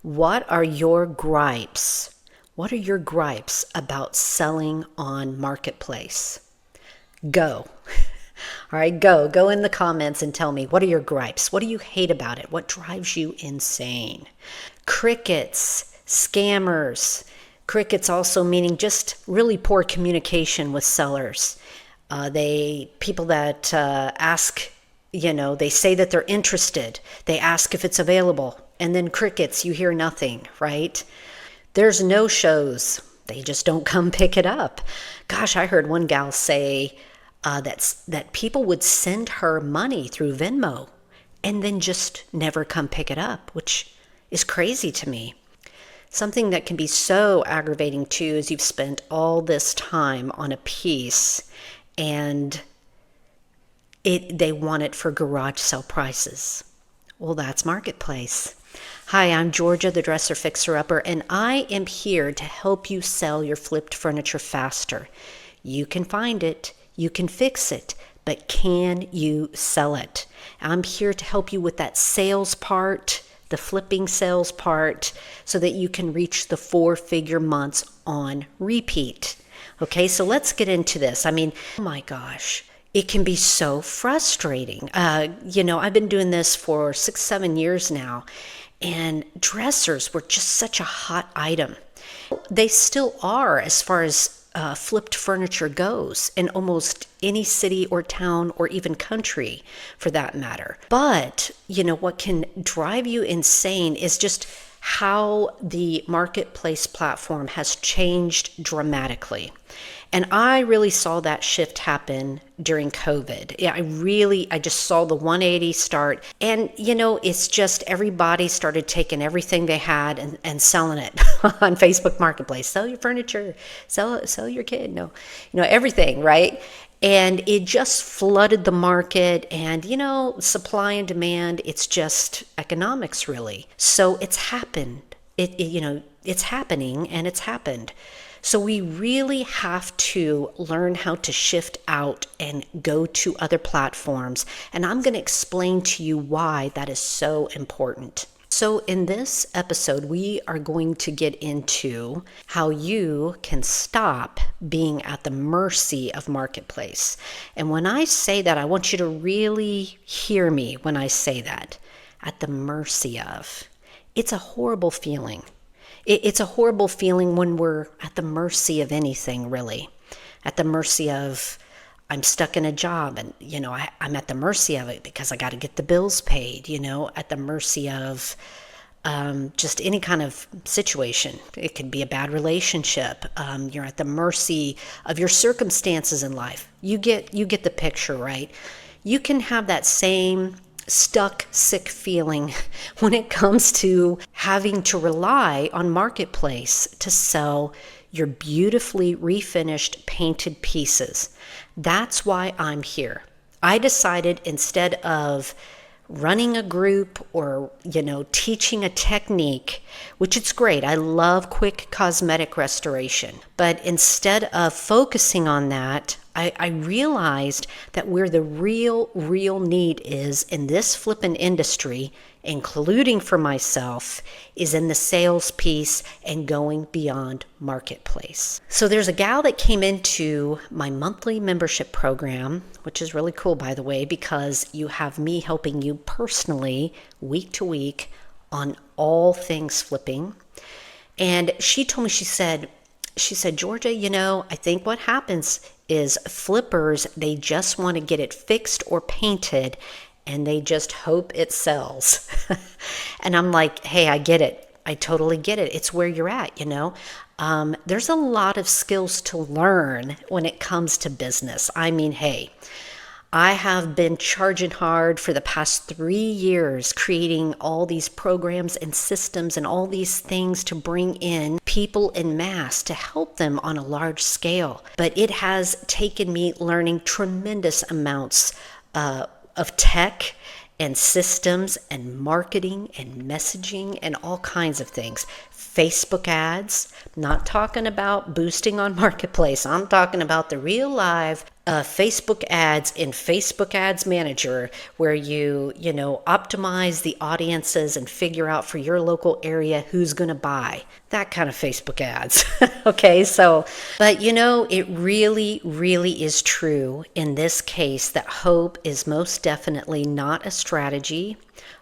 What are your gripes? What are your gripes about selling on Marketplace? Go. All right, go in the comments and tell me, what are your gripes? What do you hate about it? What drives you insane? Crickets, scammers. Crickets also meaning just really poor communication with sellers. People that ask, they say that they're interested. They ask if it's available. And then crickets, you hear nothing, right? There's no shows. They just don't come pick it up. Gosh, I heard one gal say that people would send her money through Venmo and then just never come pick it up, which is crazy to me. Something that can be so aggravating too is you've spent all this time on a piece and they want it for garage sale prices. Well, that's Marketplace. Hi, I'm Georgia, the Dresser Fixer Upper, and I am here to help you sell your flipped furniture faster. You can find it, you can fix it, but can you sell it? I'm here to help you with that sales part, the flipping sales part, so that you can reach the 4-figure months on repeat. Okay, so let's get into this. I mean, oh my gosh, it can be so frustrating. I've been doing this for 6-7 years now, and dressers were just such a hot item. They still are as far as flipped furniture goes in almost any city or town or even country for that matter. But, what can drive you insane is just how the Marketplace platform has changed dramatically. And I really saw that shift happen during COVID. Yeah, I just saw the 180 start. And, it's just everybody started taking everything they had and selling it on Facebook Marketplace. Sell your furniture, sell your kid, everything, right? And it just flooded the market and, supply and demand, it's just economics really. So it's happened. It's happening and it's happened. So we really have to learn how to shift out and go to other platforms. And I'm going to explain to you why that is so important. So in this episode, we are going to get into how you can stop being at the mercy of Marketplace. And when I say that, I want you to really hear me when I say that. At the mercy of. It's a horrible feeling. It's a horrible feeling when we're at the mercy of anything, really. At the mercy of, I'm stuck in a job and, I'm at the mercy of it because I got to get the bills paid, at the mercy of just any kind of situation. It could be a bad relationship. You're at the mercy of your circumstances in life. You get the picture, right? You can have that same stuck, sick feeling when it comes to having to rely on Marketplace to sell your beautifully refinished painted pieces. That's why I'm here. I decided instead of running a group or, teaching a technique, which it's great. I love quick cosmetic restoration. But instead of focusing on that, I realized that where the real need is in this flippin' industry, including for myself, is in the sales piece and going beyond Marketplace. So there's a gal that came into my monthly membership program, which is really cool, by the way, because you have me helping you personally week to week on all things flipping. And she told me, she said, Georgia, I think what happens is flippers, they just want to get it fixed or painted and they just hope it sells. And I'm like, hey, I get it. I totally get it. It's where you're at, There's a lot of skills to learn when it comes to business. I mean, hey, I have been charging hard for the past 3 years, creating all these programs and systems and all these things to bring in people en masse to help them on a large scale. But it has taken me learning tremendous amounts of tech and systems and marketing and messaging and all kinds of things. Facebook ads, not talking about boosting on Marketplace. I'm talking about the real live Facebook ads in Facebook Ads Manager, where you know, optimize the audiences and figure out for your local area who's going to buy. That kind of Facebook ads. Okay, so, but you know, it really, really is true in this case that hope is most definitely not a strategy.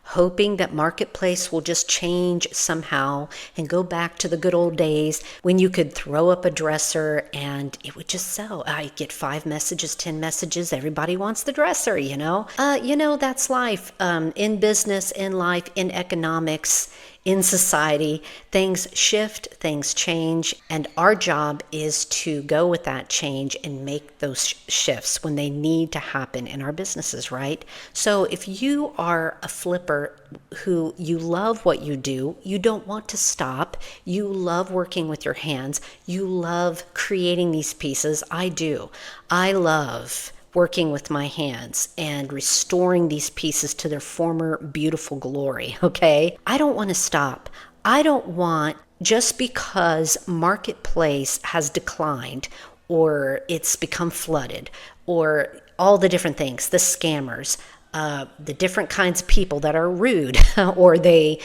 Hoping that marketplace will just change somehow and go back to the good old days when you could throw up a dresser and it would just sell. I get 5 messages, 10 messages. Everybody wants the dresser, you know. That's life. In business, in life, in economics, in society, things shift, things change, and our job is to go with that change and make those shifts when they need to happen in our businesses, right? So if you are a flipper who you love what you do, you don't want to stop, you love working with your hands, you love creating these pieces. I do. I love working with my hands and restoring these pieces to their former beautiful glory, okay? I don't want to stop. I don't want, just because marketplace has declined or it's become flooded or all the different things, the scammers, the different kinds of people that are rude or they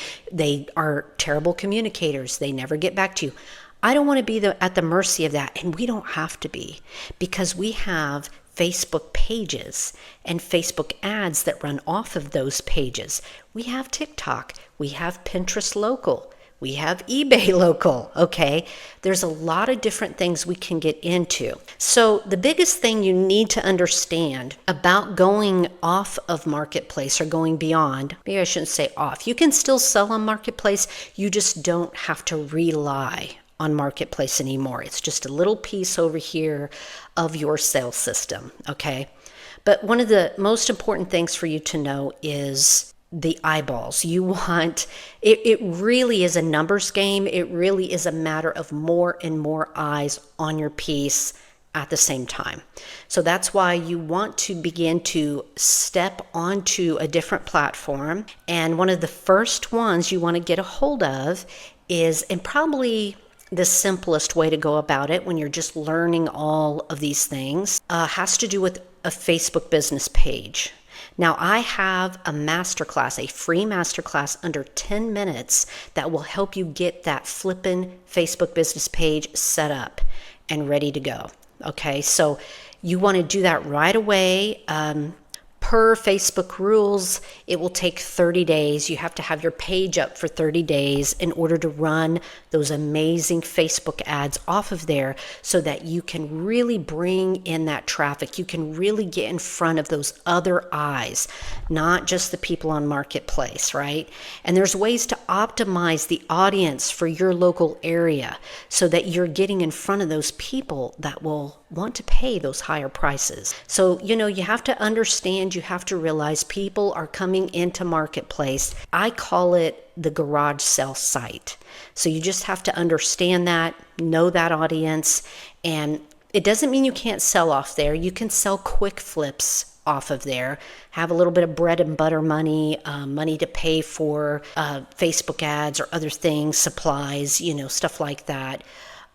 are terrible communicators, they never get back to you. I don't want to be at the mercy of that, and we don't have to be, because we have Facebook pages and Facebook ads that run off of those pages. We have TikTok, we have Pinterest local, we have eBay local, okay? There's a lot of different things we can get into. So the biggest thing you need to understand about going off of marketplace or going beyond, maybe I shouldn't say off, you can still sell on marketplace, you just don't have to rely on marketplace anymore. It's just a little piece over here of your sales system, okay? But one of the most important things for you to know is the eyeballs. You want, it really is a numbers game. It really is a matter of more and more eyes on your piece at the same time. So that's why you want to begin to step onto a different platform. And one of the first ones you want to get a hold of is, and probably the simplest way to go about it when you're just learning all of these things, has to do with a Facebook business page. Now, I have a masterclass, a free masterclass under 10 minutes that will help you get that flippin' Facebook business page set up and ready to go. Okay, so you want to do that right away. Per Facebook rules, it will take 30 days. You have to have your page up for 30 days in order to run those amazing Facebook ads off of there so that you can really bring in that traffic. You can really get in front of those other eyes, not just the people on Marketplace, right? And there's ways to optimize the audience for your local area so that you're getting in front of those people that will want to pay those higher prices. So, you have to understand, you have to realize people are coming into Marketplace. I call it the garage sale site. So you just have to understand that, know that audience, and it doesn't mean you can't sell off there. You can sell quick flips off of there, have a little bit of bread and butter money, money to pay for Facebook ads or other things, supplies, stuff like that.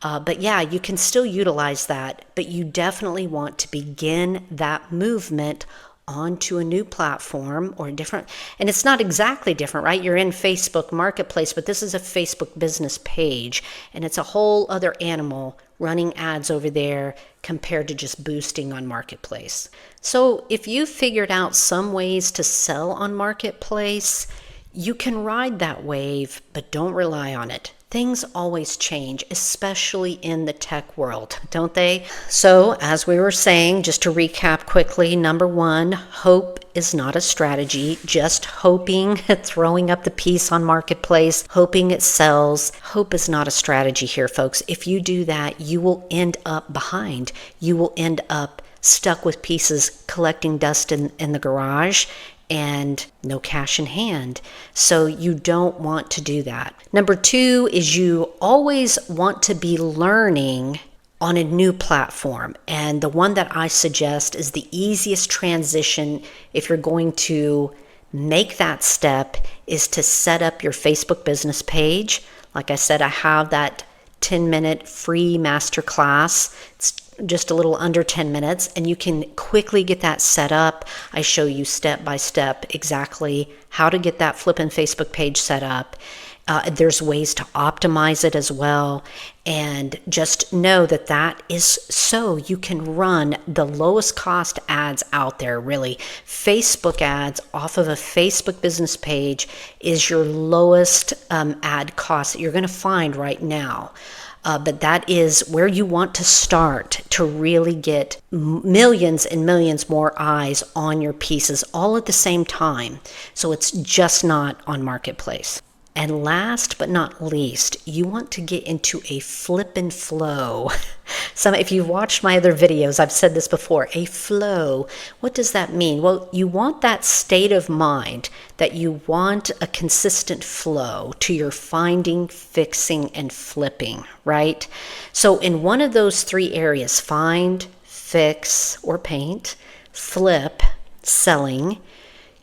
But yeah, you can still utilize that, but you definitely want to begin that movement onto a new platform or a different, and it's not exactly different, right? You're in Facebook Marketplace, but this is a Facebook business page, and it's a whole other animal running ads over there compared to just boosting on Marketplace. So if you figured out some ways to sell on Marketplace, you can ride that wave, but don't rely on it. Things always change, especially in the tech world, don't they? So, as we were saying, just to recap quickly, number one, hope is not a strategy. Just hoping, throwing up the piece on Marketplace, hoping it sells. Hope is not a strategy here, folks. If you do that, you will end up behind. You will end up stuck with pieces collecting dust in the garage and no cash in hand. So you don't want to do that. Number two is you always want to be learning on a new platform. And the one that I suggest is the easiest transition if you're going to make that step is to set up your Facebook business page. Like I said, I have that 10-minute free masterclass. It's just a little under 10 minutes, and you can quickly get that set up. I show you step by step exactly how to get that flippin' Facebook page set up. There's ways to optimize it as well. And just know that that is so you can run the lowest cost ads out there, really. Facebook ads off of a Facebook business page is your lowest ad cost that you're going to find right now. But that is where you want to start to really get millions and millions more eyes on your pieces all at the same time. So it's just not on Marketplace. And last but not least, you want to get into a flippin' flow. If you've watched my other videos, I've said this before, a flow. What does that mean? Well, you want that state of mind that you want a consistent flow to your finding, fixing, and flipping, right? So in one of those three areas, find, fix, or paint, flip, selling,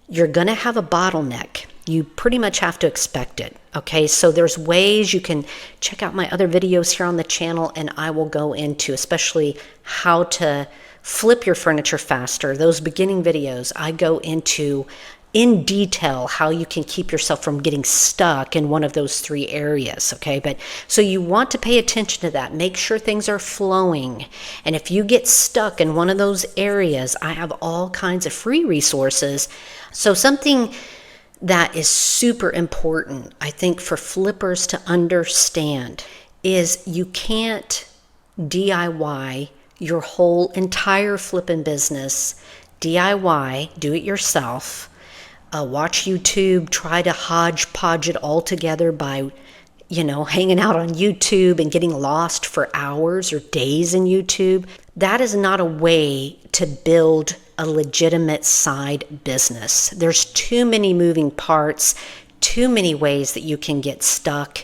you're going to have a bottleneck. You pretty much have to expect it. Okay, so there's ways you can check out my other videos here on the channel, and I will go into especially how to flip your furniture faster. Those beginning videos, I go into in detail how you can keep yourself from getting stuck in one of those three areas. Okay, but so you want to pay attention to that. Make sure things are flowing. And if you get stuck in one of those areas, I have all kinds of free resources. So something that is super important, I think, for flippers to understand is you can't DIY your whole entire flipping business. DIY, do it yourself. Watch YouTube, try to hodgepodge it all together by, hanging out on YouTube and getting lost for hours or days in YouTube. That is not a way to build a legitimate side business. There's too many moving parts, too many ways that you can get stuck.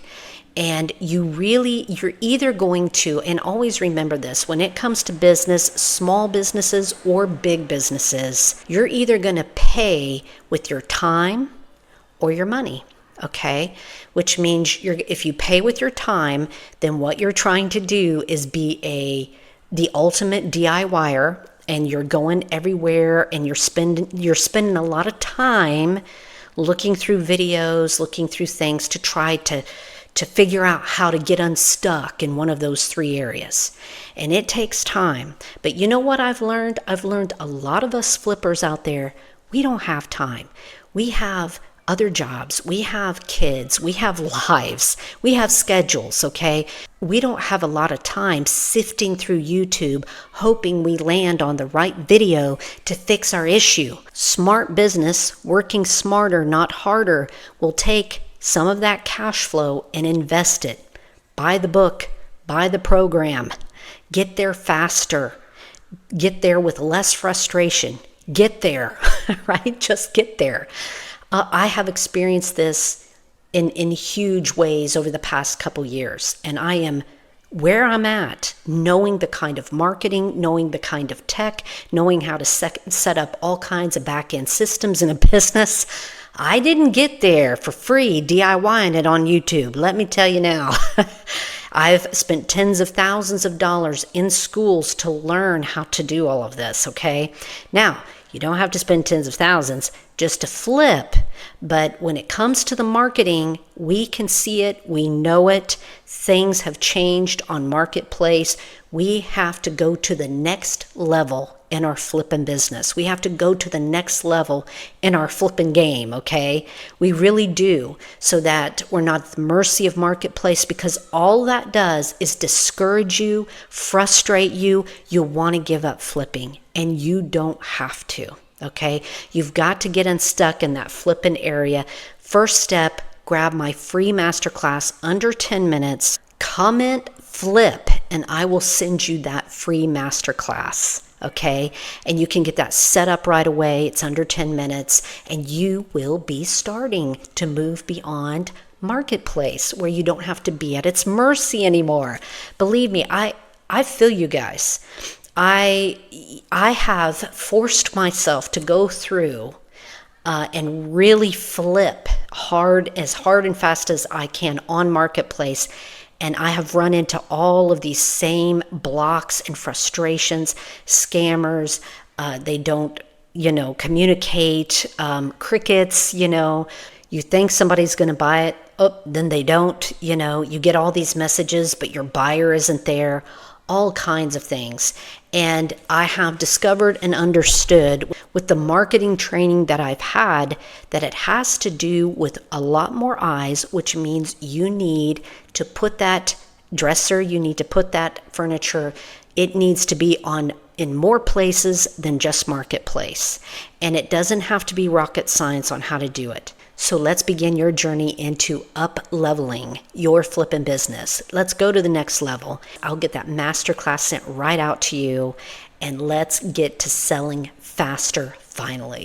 And you're either going to, and always remember this, when it comes to business, small businesses or big businesses, you're either going to pay with your time or your money. Okay, which means if you pay with your time, then what you're trying to do is be the ultimate DIYer, and you're going everywhere, and you're spending a lot of time looking through videos, looking through things to try to figure out how to get unstuck in one of those three areas. And it takes time. But you know what I've learned? I've learned a lot of us flippers out there, we don't have time. We have other jobs, we have kids, we have lives, we have schedules, okay? We don't have a lot of time sifting through YouTube, hoping we land on the right video to fix our issue. Smart business, working smarter, not harder, will take some of that cash flow and invest it. Buy the book, buy the program, get there faster, get there with less frustration, get there, right? Just get there. I have experienced this in huge ways over the past couple years, and I am where I'm at, knowing the kind of marketing, knowing the kind of tech, knowing how to set up all kinds of back-end systems in a business. I didn't get there for free DIYing it on YouTube. Let me tell you now. I've spent tens of thousands of dollars in schools to learn how to do all of this, okay? Now, you don't have to spend tens of thousands just to flip, but when it comes to the marketing, we can see it, we know it, things have changed on Marketplace. We have to go to the next level in our flipping business. We have to go to the next level in our flipping game, okay? We really do, so that we're not at the mercy of Marketplace, because all that does is discourage you, frustrate you. You'll want to give up flipping, and you don't have to, okay? You've got to get unstuck in that flipping area. First step, grab my free masterclass under 10 minutes, comment flip, and I will send you that free masterclass. Okay, and you can get that set up right away. It's under 10 minutes, and you will be starting to move beyond Marketplace, where you don't have to be at its mercy anymore. Believe me, I feel you guys. I have forced myself to go through and really flip hard and fast as I can on Marketplace. And I have run into all of these same blocks and frustrations, scammers. They don't, communicate, crickets, you think somebody's going to buy it. Oh, then they don't, you get all these messages, but your buyer isn't there, all kinds of things. And I have discovered and understood with the marketing training that I've had that it has to do with a lot more eyes, which means you need to put that dresser, you need to put that furniture, it needs to be on in more places than just Marketplace. And it doesn't have to be rocket science on how to do it. So let's begin your journey into up-leveling your flipping business. Let's go to the next level. I'll get that masterclass sent right out to you, and let's get to selling faster finally.